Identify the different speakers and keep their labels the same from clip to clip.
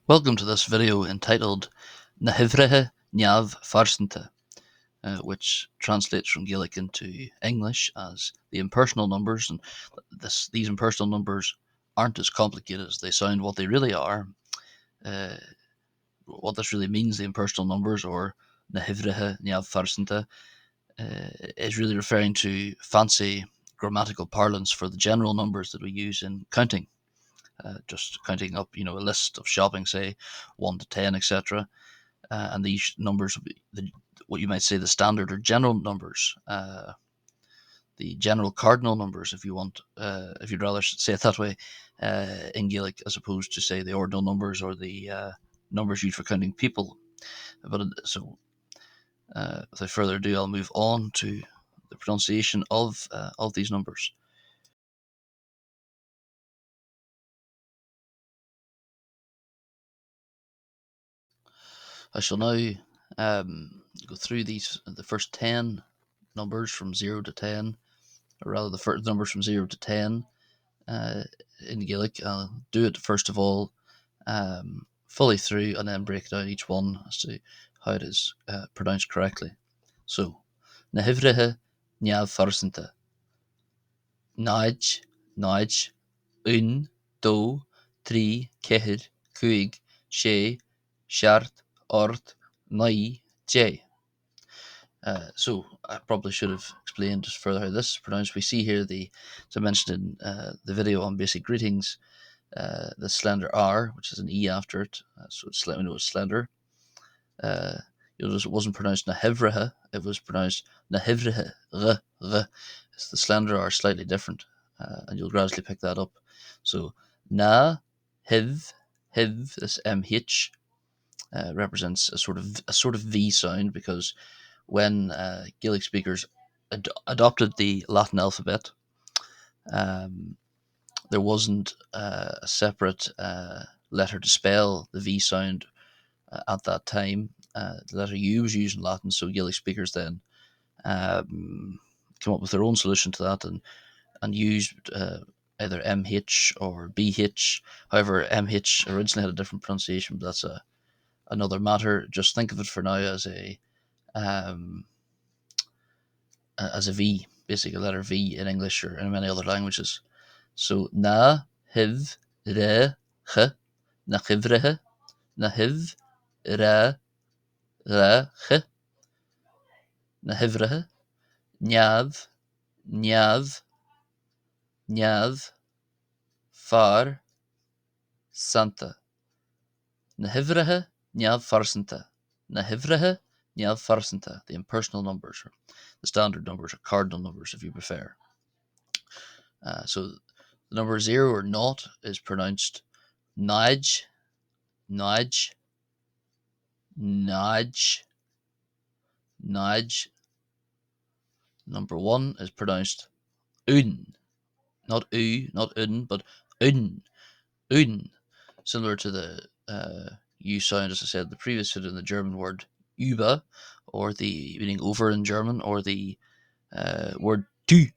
Speaker 1: Welcome to this video entitled Huimhreacha Neamhphearsanta, which translates from Gaelic into English as the impersonal numbers. And these impersonal numbers aren't as complicated as they sound. What they really are, uh, what this really means, the impersonal numbers, or Huimhreacha Neamhphearsanta, is really referring to fancy grammatical parlance for the general numbers that we use in counting. Just counting up, a list of shopping, say 1 to 10, etc. And these numbers will be what you might say the standard or general numbers, the general cardinal numbers, if you want, if you'd rather say it that way, in Gaelic, as opposed to say the ordinal numbers or the numbers used for counting people. Without further ado, I'll move on to the pronunciation of these numbers. I shall now go through the first 10 numbers from 0 to 10, or rather the first numbers from 0 to 10 in Gaelic. I'll do it first of all fully through and then break down each one as to how it is pronounced correctly. So, Huimhreacha Neamhphearsanta. Naig, Naig, Un, Do, Trí, Ceithir, Cuig, Sé, Seart, Ort, Naí, J. So I probably should have explained just further how this is pronounced. We see here as I mentioned in the video on basic greetings, the slender R, which is an E after it, so it's let me know it's slender. It wasn't pronounced Huimhreacha, it was pronounced Huimhreacha. It's the slender R slightly different, and you'll gradually pick that up. So na, hiv, this MH represents a sort of V sound, because when Gaelic speakers adopted the Latin alphabet, um, there wasn't a separate letter to spell the V sound at that time. The letter U was used in Latin, so Gaelic speakers then came up with their own solution to that and used either MH or BH. However, MH originally had a different pronunciation, but that's another matter. Just think of it for now um, as a V, basically a letter V in English or in many other languages. So na, hiv, re, ch, na chivrehe, na hiv, re, ch, na hivrehe, Neamh, Neamh, Neamh, Far, Santa. Na Huimhreacha Neamhphearsanta. Na Huimhreacha Neamhphearsanta. The impersonal numbers, or the standard numbers, or cardinal numbers, if you prefer. So the number 0 or naught is pronounced Naig, Naig, Naig, Naig. Number 1 is pronounced Un, not U, not Un, but Un, Un. Similar to the U sound, as I said, the previous video in the German word über, or the meaning over in German, or the word tu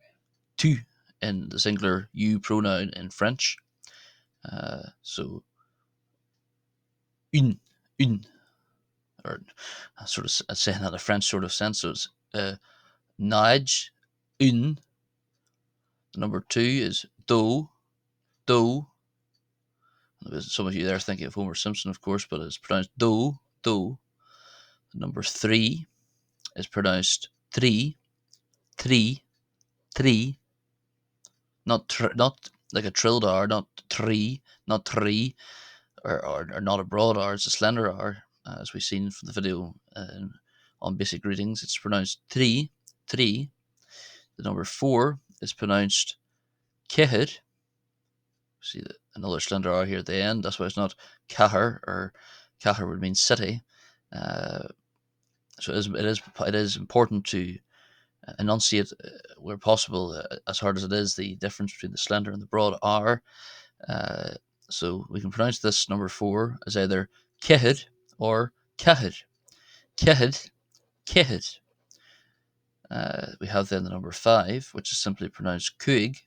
Speaker 1: in the singular you pronoun in French. So une, or sort of saying that in a French sort of sense. So it's Naig, une. Number 2 is do. Some of you there thinking of Homer Simpson, of course, but it's pronounced do. Number 3 is pronounced three. Not like a trilled R, not tree, not tree, or not a broad R. It's a slender R, as we've seen from the video on basic greetings. It's pronounced three. The number 4 is pronounced ceithir. See another slender R here at the end. That's why it's not cathair, or cathair would mean city. So it is important to enunciate where possible, as hard as it is, the difference between the slender and the broad R. So we can pronounce this number 4 as either ceithir or cathair. Ceithir. We have then the number 5, which is simply pronounced cuig,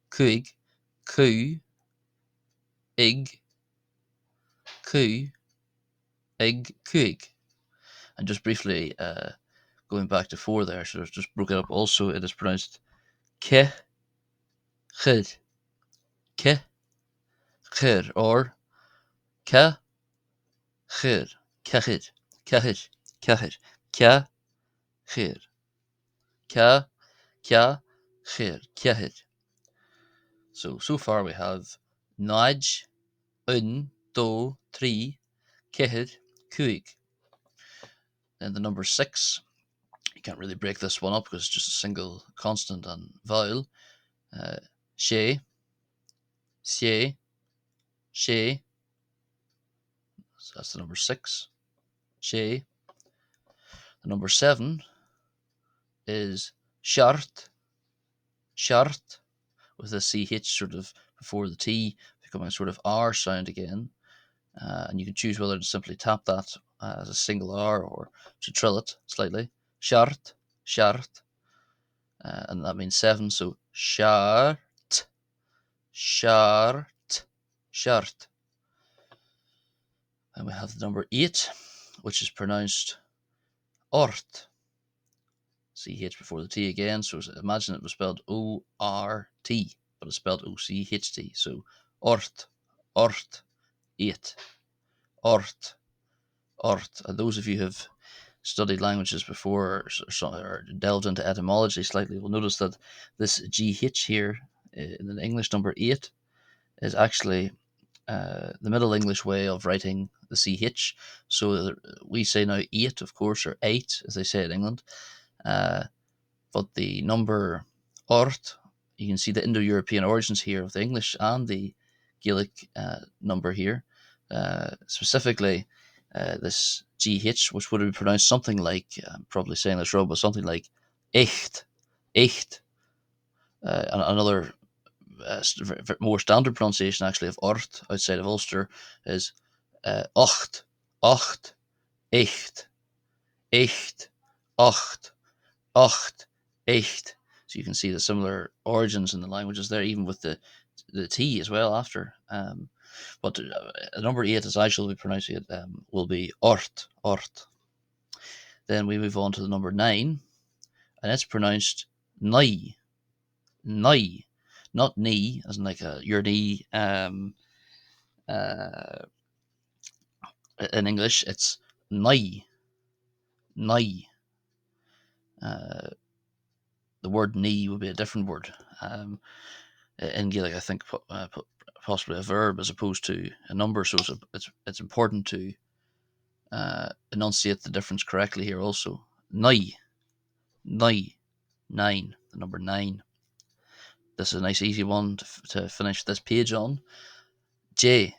Speaker 1: coo, ig, Cú, ig, cuig. And just briefly, going back to 4 there, so I've just broke it up. Also, it is pronounced ke, chid, ke, chir, or ka, chir, kechid, kechid, kechid, ka, chir, ka, kya, chir, kechid. So far we have naj, un, do, tri, kechid, kuig. Then the number 6, you can't really break this one up because it's just a single consonant and vowel. She, she, she. So that's the number 6. She. The number 7 is shart, shart, with a CH sort of before the T, becoming a sort of R sound again. And you can choose whether to simply tap that as a single R or to trill it slightly. Shart, shart. And that means 7. So shart, shart, shart. And we have the number 8, which is pronounced ort. CH before the T again. So imagine it was spelled O-R-T, but it's spelled O-C-H-T. So ort, ort, 8, ort, ort. And those of you who have studied languages before or delved into etymology slightly will notice that this GH here in the English number 8 is actually the Middle English way of writing the CH. So we say now 8, of course, or 8, as they say in England. But the number ort, you can see the Indo-European origins here of the English and the Gaelic number here. Specifically, this GH, which would be pronounced something like, I'm probably saying this wrong, but something like echt, echt. Another more standard pronunciation actually of ort outside of Ulster is ocht, ocht, echt, echt, ocht, ocht, echt. So you can see the similar origins in the languages there, even with the T as well after. But number 8, as I shall be pronouncing it, will be ort, ort. Then we move on to the number 9, and it's pronounced nai, nai, not knee, as in like your knee. Uh, in English, it's nai, nai. Uh, the word knee would be a different word. In Gaelic, I think possibly a verb as opposed to a number. So it's important to enunciate the difference correctly here. Also, nai, nai, 9, the number 9. This is a nice easy one to finish this page on. J,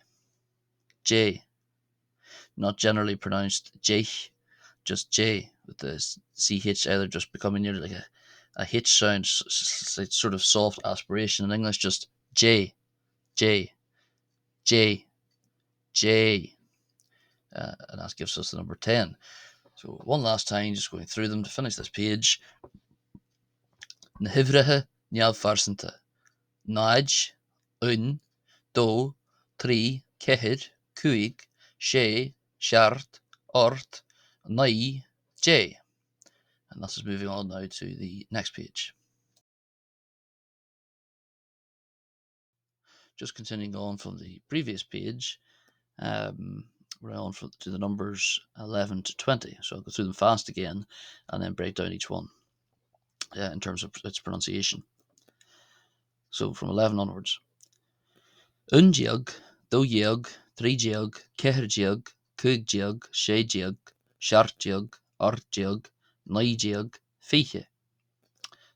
Speaker 1: J, not generally pronounced J, just J with the CH either just becoming nearly like a H sound, sort of soft aspiration in English, just J, J, J, J. And that gives us the number 10. So one last time, just going through them to finish this page. Huimhreacha Neamhphearsanta. Naj, un, do, tri, cethir, cuig, she, shart, ort, nai, j. And this is moving on now to the next page. Just continuing on from the previous page, we're on to the numbers 11 to 20. So I'll go through them fast again and then break down each one in terms of its pronunciation. So from 11 onwards. Unjeag, dojeag, tríjeag, ceithirjeag, cúigjeag, séjeag, seartjeag, artjeag, naidjeag, fiche.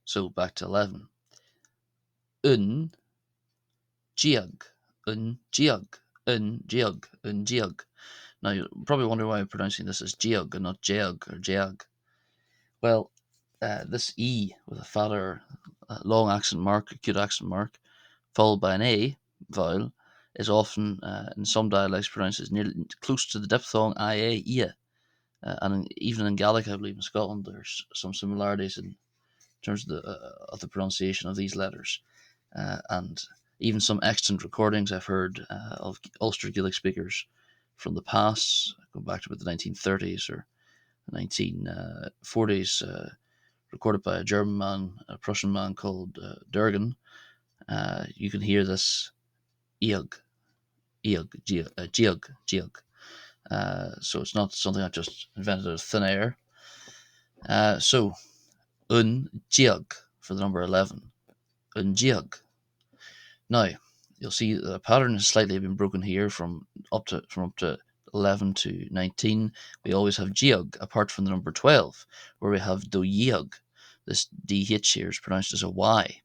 Speaker 1: So back to 11. Un, jeag, unjeag, unjeag, unjeag. Now you probably wonder why I'm pronouncing this as jeag and not jeag or jeag. Well, this E with a fatter long accent mark, acute accent mark, followed by an A vowel, is often in some dialects pronounced as nearly close to the diphthong ia, ia. And even in Gaelic, I believe in Scotland, there's some similarities in terms of the pronunciation of these letters. And even some extant recordings I've heard of Ulster Gaelic speakers from the past, going back to about the 1930s or 1940s, recorded by a German man, a Prussian man called Durgan. You can hear this eog, geog. So it's not something I just invented out of thin air. So un geog for the number 11. Un geog. Now, you'll see the pattern has slightly been broken here from up to 11 to 19. We always have geog, apart from the number 12, where we have do yeog. This DH here is pronounced as a Y,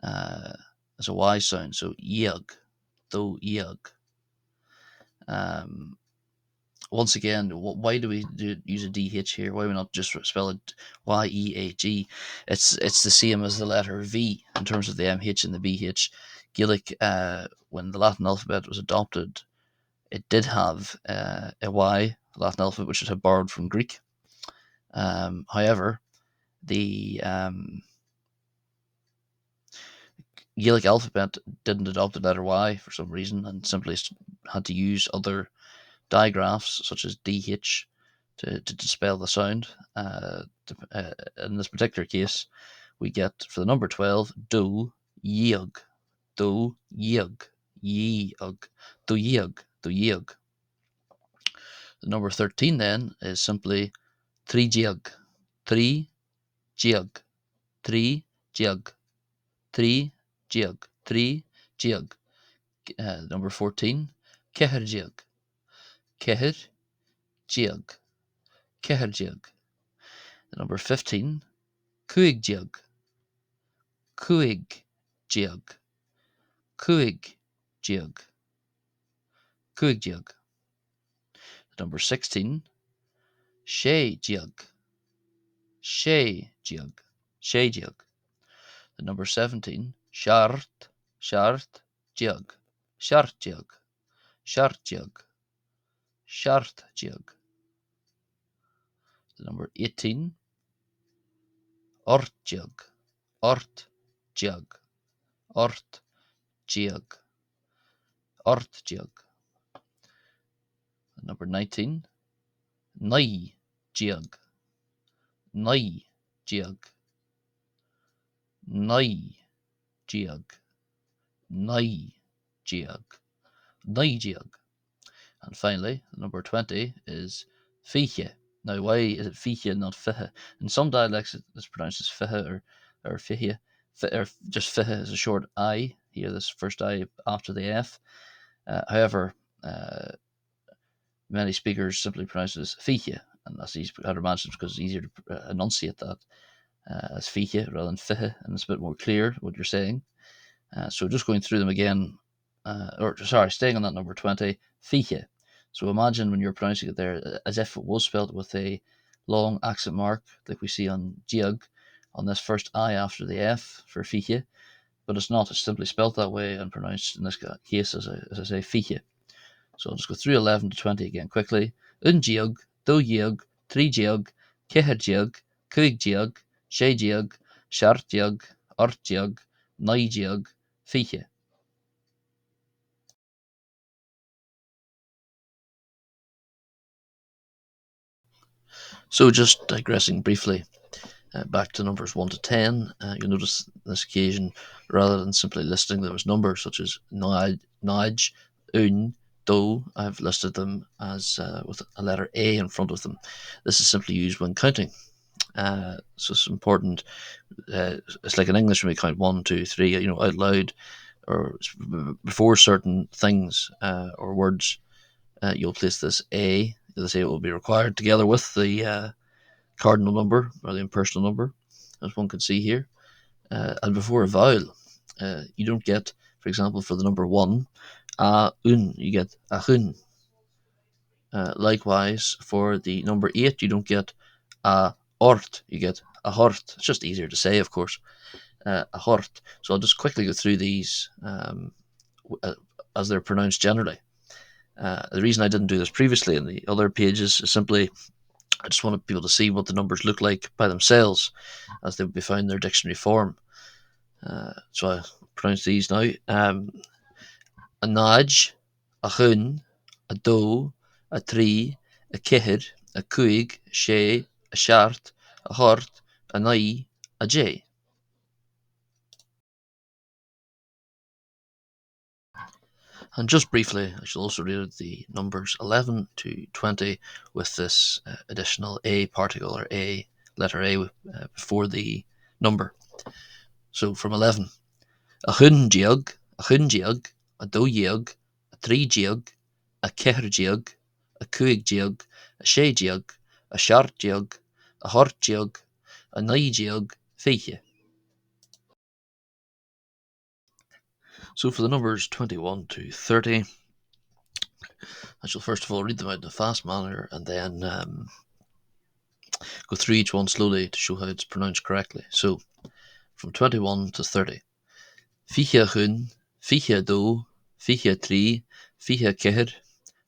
Speaker 1: as a Y sound. So yeog, do yeog. Once again, why do we use a DH here? Why do we not just spell it YEAG? It's the same as the letter V in terms of the MH and the BH. Gaelic, when the Latin alphabet was adopted, it did have a Y, Latin alphabet, which it had borrowed from Greek. However, the Gaelic alphabet didn't adopt the letter Y for some reason and simply had to use other digraphs such as DH to dispel the sound. In this particular case, we get for the number 12 do yeog, do yeog, yeog, do yeog, do yeog. The number 13 then is simply three jeog, three jeog, three jeog, three jeog, three jeog. Number 14, keher jeog, keher jeog, keher jeog. Number 15, cuig jeog, cuig jeog, cuig jeog, cuig jeog. Number 16, she jeog, she jeog, she jeog. The number 17, shart, shart jeog, shart jeog, shart jeog, shart jeog. The number 18, ort jeog, ort jeog, ort jeog, ort jeog. Number 19, nai jeog, nai jeog, nai jeog, nai jeog, nai jeog. And finally, number 20 is fiche. Now, why is it fiche and not fiche? In some dialects, it's pronounced as fiche or fiche, or just fiche is a short I. Here, this first I after the F. However, many speakers simply pronounce it as fiche, and that's easy to imagine because it's easier to enunciate that as fiche rather than fiche, and it's a bit more clear what you're saying. So just going through them again, staying on that number 20, fiche. So imagine when you're pronouncing it there as if it was spelled with a long accent mark, like we see on geog, on this first I after the F for fiche, but it's not. It's simply spelled that way and pronounced in this case as I say fiche. So I'll just go through 11 to 20 again quickly. Un geog, do geog, tri geog, keher geog, cuig geog, she geog, shart geog, ort geog, nai geog, fiche. So just digressing briefly back to numbers 1 to 10, you'll notice this occasion, rather than simply listing them as numbers such as naj, un, do, I've listed them as with a letter A in front of them. This is simply used when counting. So it's important. It's like in English when we count 1, 2, 3, out loud, or before certain things or words. You'll place this A. As I say, it will be required together with the cardinal number or the impersonal number, as one can see here. And before a vowel, you don't get, for example, for the number 1, a un, you get a hun. Likewise, for the number 8, you don't get a ort, you get a hort. It's just easier to say, of course, a hort. So I'll just quickly go through these as they're pronounced generally. The reason I didn't do this previously in the other pages is simply I just wanted people to see what the numbers look like by themselves as they would be found in their dictionary form. So I pronounce these now. A naj, a hun, a dó, a trí, a ceithir, a cuaig, sé, a seart, a hort, a naí, a dé. And just briefly, I shall also read the numbers 11 to 20 with this additional A particle, or A, letter A, before the number. So from 11, a chun diog, a dó diog, a trí diog, a ceithir diog, a cuaig diog, a sé diog, a seart diog, a hort diog, a naí diog, fiche. So for the numbers 21 to 30, I shall first of all read them out in a fast manner and then go through each one slowly to show how it's pronounced correctly. So from 21 to 30. Fiche chun, fiche dó, fiche trí, fiche ceithir,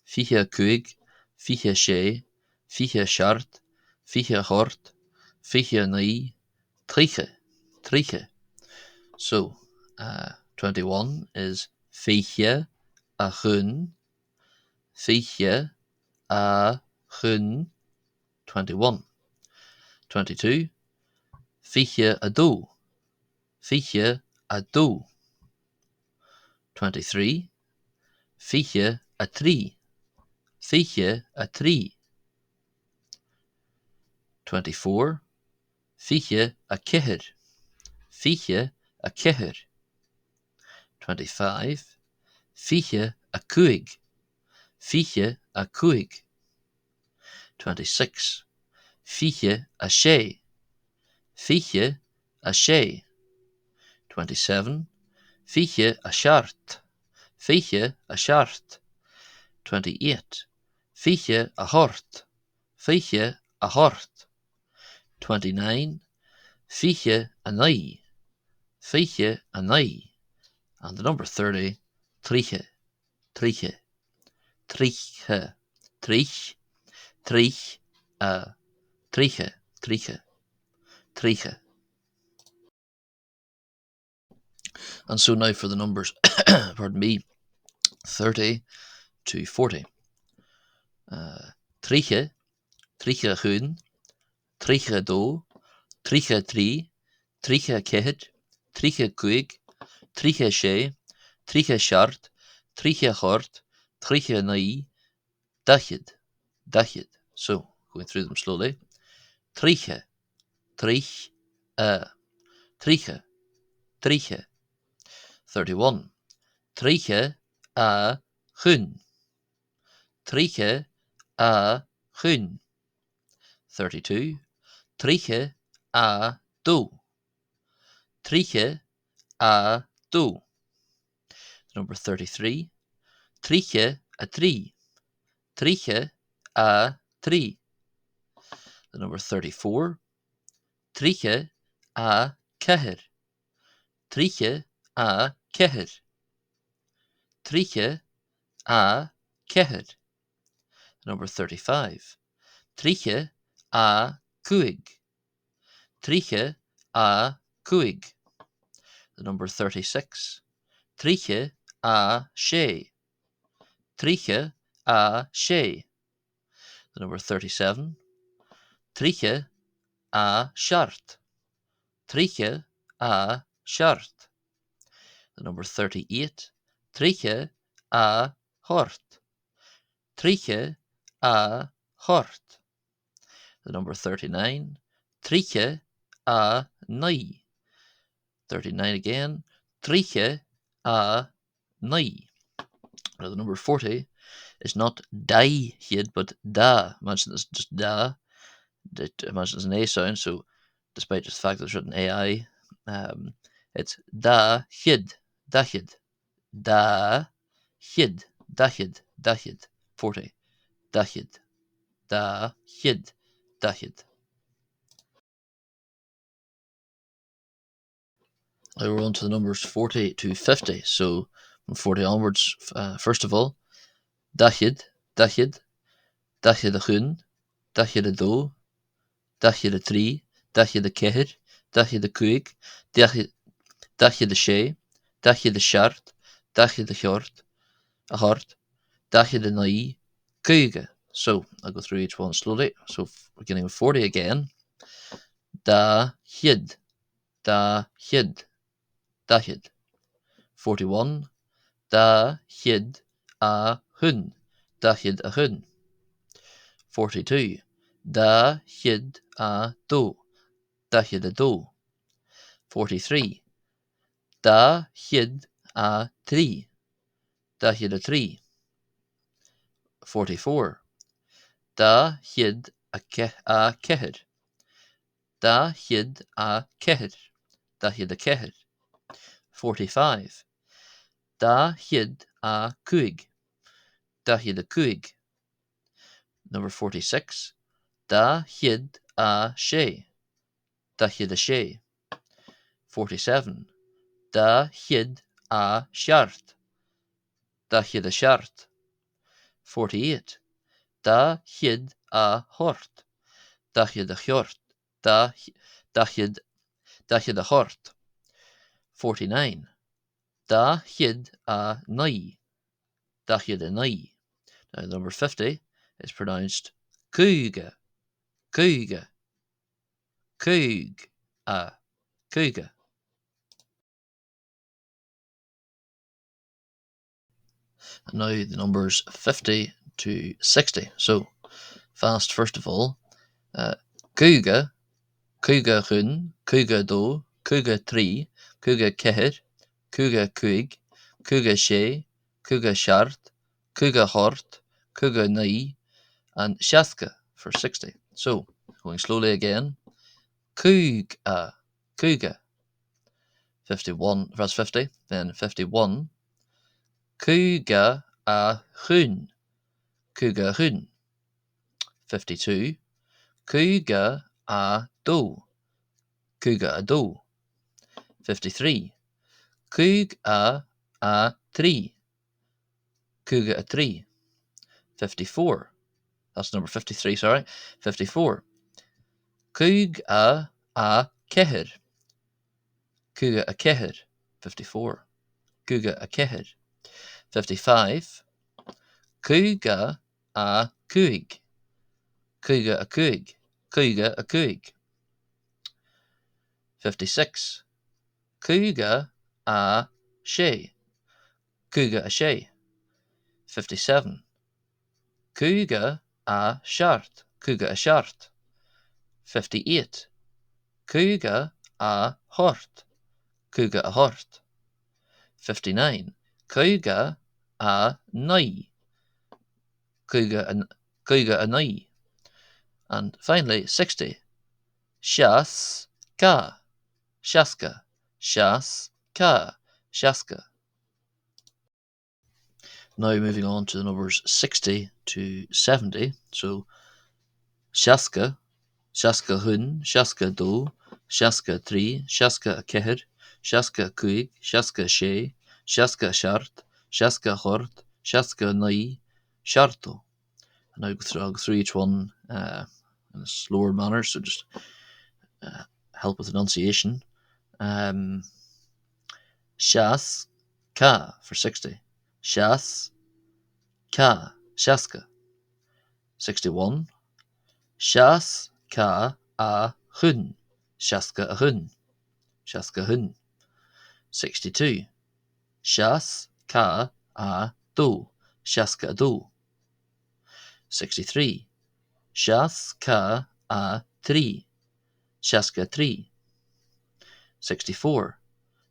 Speaker 1: fiche cuaig, fiche sé, fiche seart, fiche hort, fiche naí, tríche, tríche. So 21 is fiche a chun, fiche a chun, 21. 22, fiche a dó, fiche a dó. 23, fiche a trí, fiche a trí. 24, fiche a ceithir, fiche a ceithir. 25, fiche a cuaig, fiche a cuaig. 26, fiche a sé, fiche a sé. 27, fiche a seart, fiche a seart. 28, fiche a hort, fiche a hort. 29, fiche a naí, fiche a naí. And the number 30, tríche, tríche, tríche, trích, trích, tríche, tríche, tríche. And so now for the numbers, pardon me, 30 to 40. Tríche, tríche chun, tríche dó, tríche trí, tríche ceithir, tríche cuaig, tríche sé, tríche seart, tríche hort, tríche naí, dachid, dachid. So, going through them slowly. Tríche, trích, tríche, tríche. 31. Tríche a chun, tríche a chun. 32. Tríche a dó, tríche a dó. Number 33. Tríche a trí, tríche a trí. The number 34. Tríche a cathair, tríche a cathair. Tríche a cathair. Number 35. Tríche a cuaig, tríche a cuaig. The number 36. Tríche a sé, tríche a sé. The number 37. Tríche a seart, tríche a seart. The number 38. Tríche a hort, tríche a hort. The number 39. Tríche a naí. 39 again. Tríche a naí. Now the number 40 is not daithid, but da. Imagine it's just da. Imagine it's an A sound, so despite just the fact that it's written AI, it's da-hid, dachid, da-hid, dachid, dachid, 40, dachid, da-hid, dachid. Now we're on to the numbers 40 to 50, so from 40 onwards, first of all, dachid, dachid, dachid a chun, dachid a dó, dachid a trí, dachid a ceithir, dachid a cuaig, dachid a sé, dachid a seart, dachid a hort, Dachid a nai, kuige. So I'll go through each one slowly. So beginning with 40 again. Da hid, da hid, dachid. 41. Da hid a hun, dachid a hun. 42. Da hid a do, dachid a do. 43. Da hid a tri, dachid a tri. 44. Da hid a kehir, da hid a kehir, dachid a kehir. 45. Da hid a kuig, dachid a kuig. Number 46. Da hid a she, dachid a she. 47. Da hid a shart, dachid a shart. 48. Da hid a hort, dachid a hjort, dachid a hort. 49. Da hid a nai, dachid a nai. Now number 50 is pronounced kuige, kuige, kuig, kuige. And now the numbers 50 to 60. So fast first of all. Kuige, kuige hun, kuige do, kuige tri, kuige kehir, kuige kuig, kuige she, kuige shart, kuige hort, kuige nai, and shaska for 60. So going slowly again. Kuig, kuige. 51, verse 50. Then 51. Kuige a hun, kuige hun. 52. Kuige a do, kuige a do. 53. Kuig a tri, kuige a tri. 54. That's number 53, sorry. 54. Kuig a kehir, kuige a kehir. 54. Kuige a kehir. 55. Kuige a kuig, kuige a kuig, kuige a kuig. 56. Kuige a she, kuige a she. 57. Kuige a shart, kuige a shart. 58. Kuige a hort, kuige a hort. 59. Kuige a nai, kuige a nai. And finally, 60. Shas ka, shaska, shas ka, shaska. Now moving on to the numbers 60 to 70. So shaska, shaska hun, shaska do, shaska tri, shaska kehir, shaska kuig, shaska she, shaska shart, shaska hort, shaska nai, sharto. And I'll go through each one in a slower manner, so just help with enunciation. Shas ka for 60. Shas ka, shaska. 61. Shas ka a hun, shaska a hun, shaska hun. 62. Shas ka a do, shaska a do. 63. Shas ka a tri, shaska tri. 64.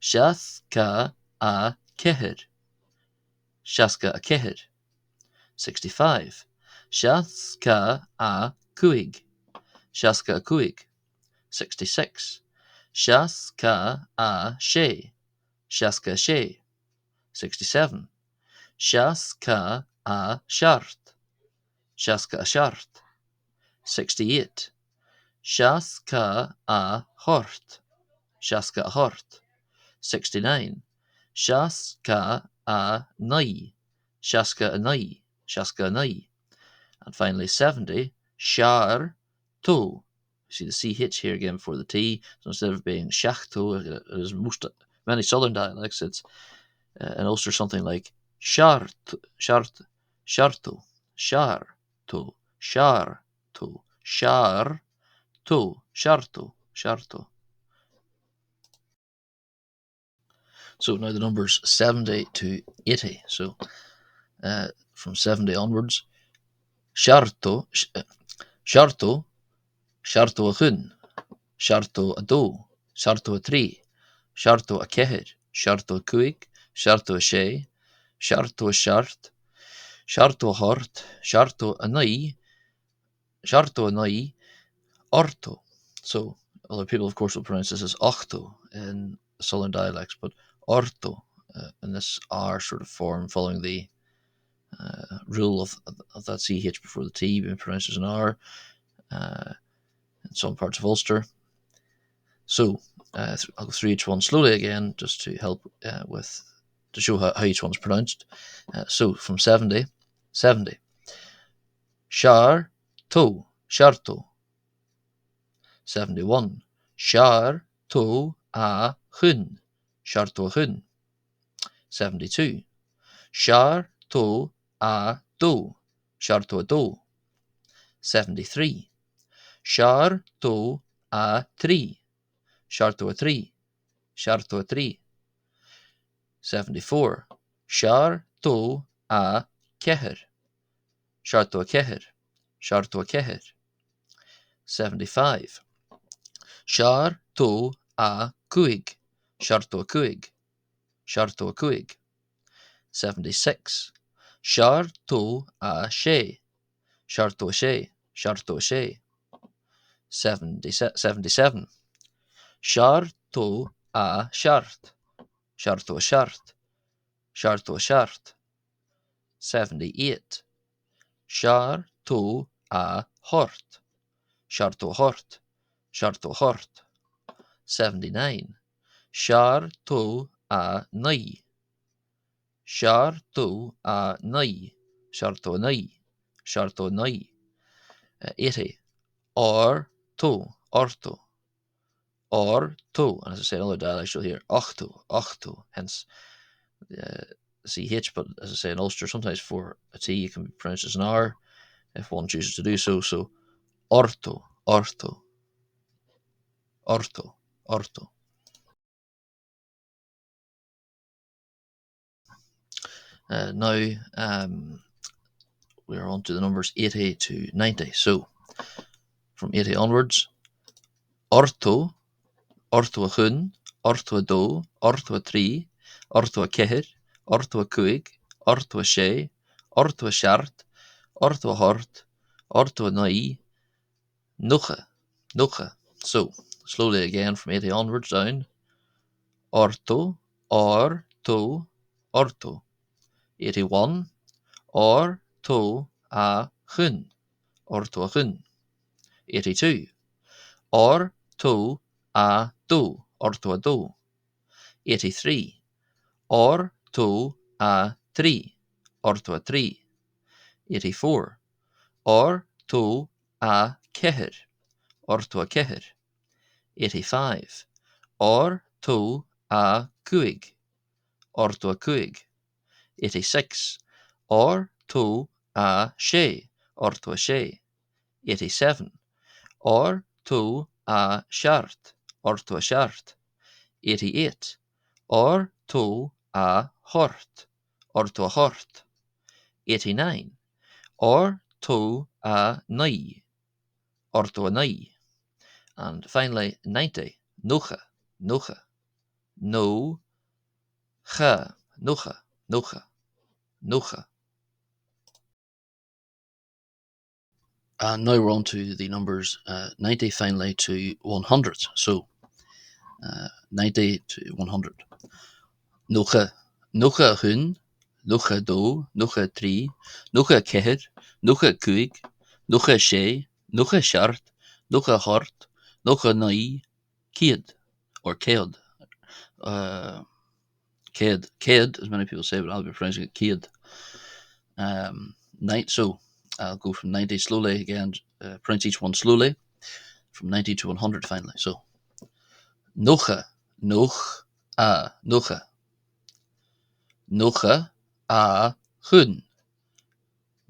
Speaker 1: Shas ka a kehir, shaska a kehir. 65. Shas ka a kuig, shaska a kuig. 66. Shas ka a she, shaska she. 67. Shas ka a shart, shaska a shart. 68. Shas ka a hort, shaska a hort. 69. Shas ka a nai, shaska a nai, shaska a nai. And finally 70. Shar to. See the CH here again before the T. So instead of being shachto, as many southern dialects, it's in Ulster something like shart, shart, sharto, sharto, sharto, sharto, sharto, sharto. So now the numbers 70 to 80. So from 70 onwards, sharto, sharto, sharto a chun, sharto a do, sharto a tri, sharto a ceher, sharto a cuig, sharto a sé, sharto a shart, sharto a hort, sharto a nai, sharto a nai, orto. So other people, of course, will pronounce this as octo in southern dialects, but orto in this R sort of form, following the rule of that CH before the T being pronounced as an R in some parts of Ulster. So I'll go through each one slowly again, just to help to show how each one's pronounced. So from 70, 70. Shar, to, sharto. 71. Shar, to, a, chun, sharto chun. 72. Shar, to, a, do, sharto do. 73. Shar, to, a, tri, sharto a tri, sharto a tri. 74. Shar, to, a, ceher, sharto a ceher, sharto a ceher. 75. Shar, to, a, cuig, sharto a cuig, sharto a cuig. 76. Shar, to, a, sé, sharto a sé, sharto a sé. 77. Shar, to, a, shart, sharto a shart, sharto a shart. 78. Shar, to, a, hort, sharto a hort, sharto a hort. 79. Shar, to, a, nai, shar, to, a, nai, sharto a nai, sharto a nai. 80. Or, to, orto, or, to, and as I say, another dialect you'll hear ochto, ochto, hence CH, but as I say, in Ulster, sometimes for a T it can be pronounced as an R if one chooses to do so. So, orto, orto, orto, orto. Now, we're on to the numbers 80 to 90. So, from 80 onwards, orto, orto a chun, orto a do, orto a tri, orto a ceher, orto a cuig, orto a sé, orto a shart, orto a hort, orto a nai, nucha, nucha. So, slowly again from 80 onwards down, orto, or, to, orto. 81. Or, to, a, chun, orto a chun. 82. Or, to, a, do, orto a do. 83. Or, to, a, tri, orto a tri. 84. Or, to, a, ceher, orto a ceher. 85. Or, to, a, cuig, orto a cuig. 86. Or, to, a, sé, orto a sé. 87. Or, to, a, shart, orto a shart. 88. Or, to, a, hort, orto a hort. 89. Or, to, a, nai, orto a nai. And finally, 90. Nucha, nucha, no, cha, nucha, nucha, nucha. And now we're on to the numbers 90 finally to 100. So 90 to 100. Nucha, nucha hun, nucha do, nucha tri, nucha ceher, nucha cuig, nucha sé, nucha shart, nucha hort, nucha nai, kiad, or kead. Kead, as many people say, but I'll be pronouncing it kead. So I'll go from 90 slowly again, pronounce each one slowly, from 90 to 100 finally. So, nucha, nuch, a, nucha. Nucha, a, chun.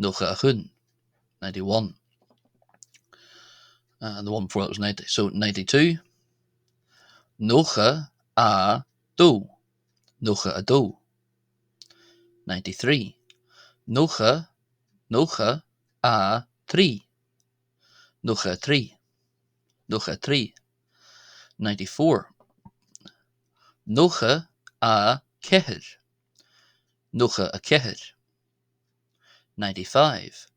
Speaker 1: Nocha a chun, 91. And the one before that was 90. So 92. Nocha a do. Nocha a do. 93. Nocha a tri. Nocha a tri. Nocha a tri. 94. Nocha a cathair. Nocha a cathair. 95.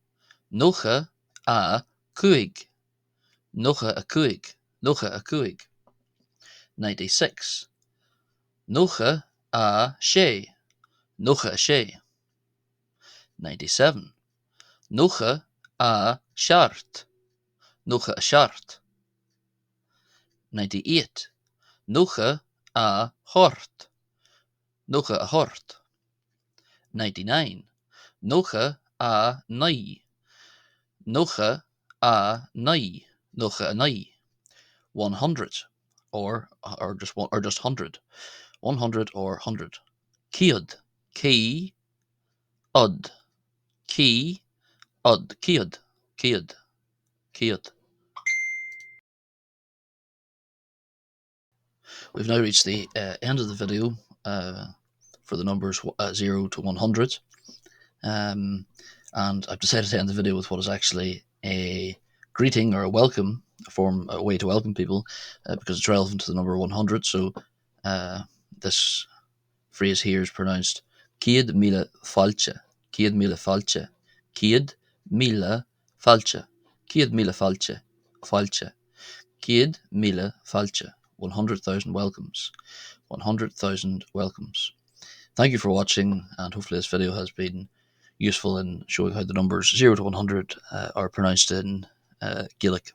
Speaker 1: Nocha a cuig. Nocha a cuig. Nocha a cuig. 96. Nocha a sé. Nocha a sé. 97. Nocha a seart. Nocha a seart. 98. Nocha a hort. Nocha a hort. 99. Nocha a nai. Nocha a nai. Nocha a nai. 100. Or just 100. 100 or 100. Kiod. Ki od. Ki od. Kiod. Kiod. Kiod. We've now reached the end of the video for the numbers 0 to 100. And I've decided to end the video with what is actually a greeting or a welcome, a way to welcome people, because it's relevant to the number 100. So this phrase here is pronounced Ciad Mille Fáilte. Ciad Mille Fáilte. Ciad Mille Fáilte. Ciad Mille Fáilte. Fáilte. Ciad Mille Fáilte. 100,000 welcomes. 100,000 welcomes. Thank you for watching, and hopefully this video has been useful in showing how the numbers 0 to 100 are pronounced in Gaelic.